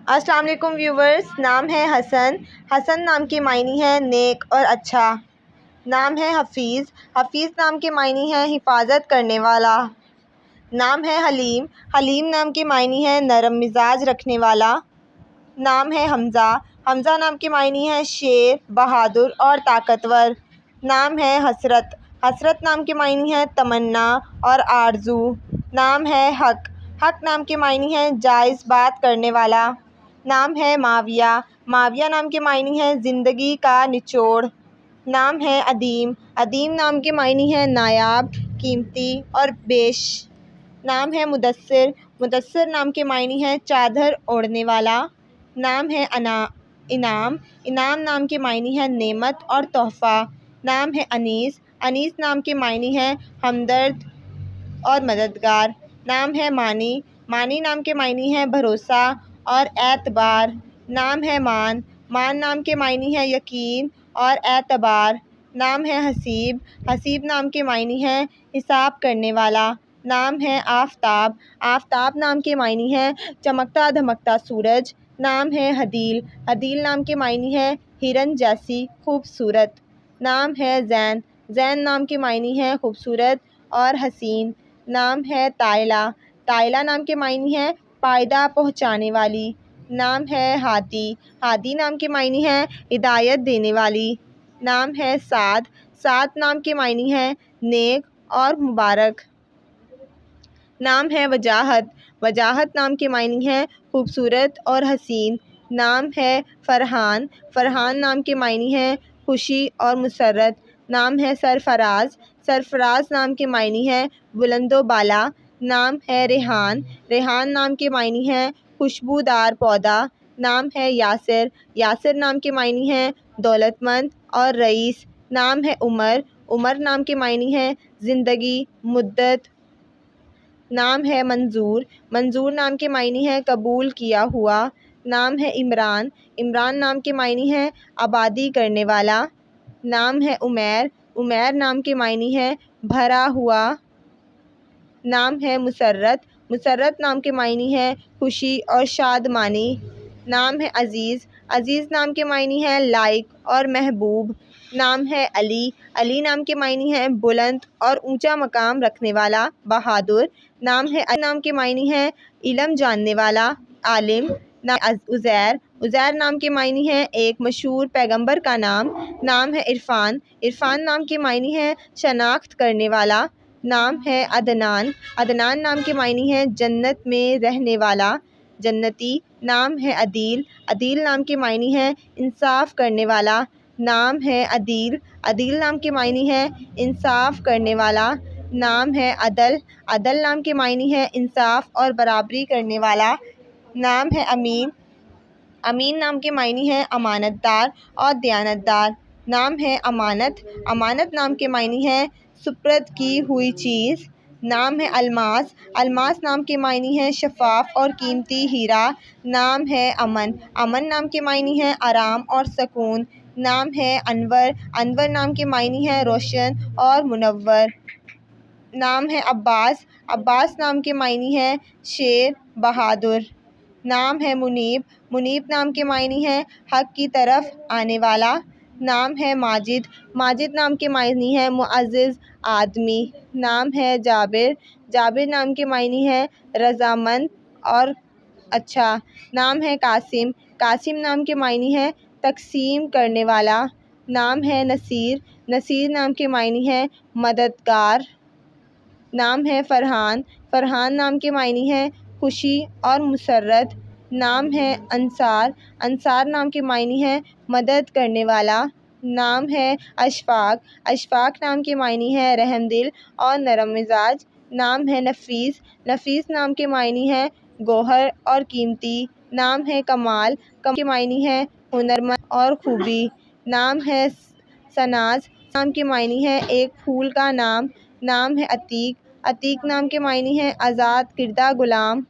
السلام علیکم ویورز، نام ہے حسن۔ حسن نام کے معنی ہے نیک اور اچھا۔ نام ہے حفیظ۔ حفیظ نام کے معنی ہے حفاظت کرنے والا۔ نام ہے حلیم۔ حلیم نام کے معنی ہے نرم مزاج رکھنے والا۔ نام ہے حمزہ۔ حمزہ نام کے معنی ہے شیر، بہادر اور طاقتور۔ نام ہے حسرت۔ حسرت نام کے معنی ہے تمنا اور آرزو۔ نام ہے حق۔ حق نام کے معنی ہے جائز بات کرنے والا۔ نام ہے معاویہ۔ معاویہ نام کے معنی ہے زندگی کا نچوڑ۔ نام ہے ادیم۔ ادیم نام کے معنی ہے نایاب، قیمتی اور بیش۔ نام ہے مدثر۔ مدثر نام کے معنی ہے چادر اوڑھنے والا۔ نام ہے انعام۔ انعام نام کے معنی ہے نعمت اور تحفہ۔ نام ہے انیس۔ انیس نام کے معنی ہے ہمدرد اور مددگار۔ نام ہے مانی۔ مانی نام کے معنی ہے بھروسہ اور اعتبار۔ نام ہے مان۔ مان نام کے معنی ہے یقین اور اعتبار۔ نام ہے حسیب۔ حسیب نام کے معنی ہے حساب کرنے والا۔ نام ہے آفتاب۔ آفتاب نام کے معنی ہے چمکتا دھمکتا سورج۔ نام ہے حدیل۔ حدیل نام کے معنی ہے ہرن جیسی خوبصورت۔ نام ہے زین۔ زین نام کے معنی ہے خوبصورت اور حسین۔ نام ہے طائلہ۔ طائلہ نام کے معنی ہے فائدہ پہنچانے والی۔ نام ہے ہادی۔ ہادی نام کے معنی ہے ہدایت دینے والی۔ نام ہے سعد۔ سعد نام کے معنی ہے نیک اور مبارک۔ نام ہے وجاہت۔ وجاہت نام کے معنی ہے خوبصورت اور حسین۔ نام ہے فرحان۔ فرحان نام کے معنی ہے خوشی اور مسرت۔ نام ہے سرفراز۔ سرفراز نام کے معنی ہے بلند و بالا۔ نام ہے ریحان۔ ریحان نام کے معنی ہے خوشبودار پودا۔ نام ہے یاسر۔ یاسر نام کے معنی ہے دولت مند اور رئیس۔ نام ہے عمر۔ عمر نام کے معنی ہے زندگی، مدت۔ نام ہے منظور۔ منظور نام کے معنی ہے قبول کیا ہوا۔ نام ہے عمران۔ عمران نام کے معنی ہے آبادی کرنے والا۔ نام ہے عمیر۔ عمیر نام کے معنی ہے بھرا ہوا۔ نام ہے مسرت۔ مسرت نام کے معنی ہے خوشی اور شادمانی۔ نام ہے عزیز۔ عزیز نام کے معنی ہے لائق اور محبوب۔ نام ہے علی۔ علی نام کے معنی ہے بلند اور اونچا مقام رکھنے والا، بہادر۔ نام ہے نام کے معنی ہے علم جاننے والا، عالم۔ نام عزیر۔ عزیر نام کے معنی ہے ایک مشہور پیغمبر کا نام۔ نام ہے عرفان۔ عرفان نام کے معنی ہے شناخت کرنے والا۔ نام ہے عدنان۔ عدنان نام کے معنی ہے جنت میں رہنے والا، جنتی۔ نام ہے عدیل۔ عدیل نام کے معنی ہے انصاف کرنے والا۔ نام ہے عدیل۔ عدیل نام کے معنی ہے انصاف کرنے والا۔ نام ہے عدل۔ عدل نام کے معنی ہے انصاف اور برابری کرنے والا۔ نام ہے امین۔ امین نام کے معنی ہے امانت دار اور دیانت دار۔ نام ہے امانت۔ امانت نام کے معنی ہے سپرد کی ہوئی چیز۔ نام ہے الماس۔ الماس نام کے معنی ہے شفاف اور قیمتی ہیرا۔ نام ہے امن۔ امن نام کے معنی ہے آرام اور سکون۔ نام ہے انور۔ انور نام کے معنی ہے روشن اور منور۔ نام ہے عباس۔ عباس نام کے معنی ہے شیر، بہادر۔ نام ہے منیب۔ منیب نام کے معنی ہے حق کی طرف آنے والا۔ نام ہے ماجد۔ ماجد نام کے معنی ہے معزز آدمی۔ نام ہے جابر۔ جابر نام کے معنی ہے رضامند اور اچھا۔ نام ہے قاسم۔ قاسم نام کے معنی ہے تقسیم کرنے والا۔ نام ہے نصیر۔ نصیر نام کے معنی ہے مددگار۔ نام ہے فرحان۔ فرحان نام کے معنی ہے خوشی اور مسرت۔ نام ہے انصار۔ انصار نام کے معنی ہے مدد کرنے والا۔ نام ہے اشفاق۔ اشفاق نام کے معنی ہے رحم دل اور نرم مزاج۔ نام ہے نفیس۔ نفیس نام کے معنی ہے گوہر اور قیمتی۔ نام ہے کمال۔ کمال کے معنی ہے ہنرمند اور خوبی۔ نام ہے سناز۔ نام کے معنی ہے ایک پھول کا نام۔ نام ہے عتیق۔ عتیق نام کے معنی ہے آزاد کردہ غلام۔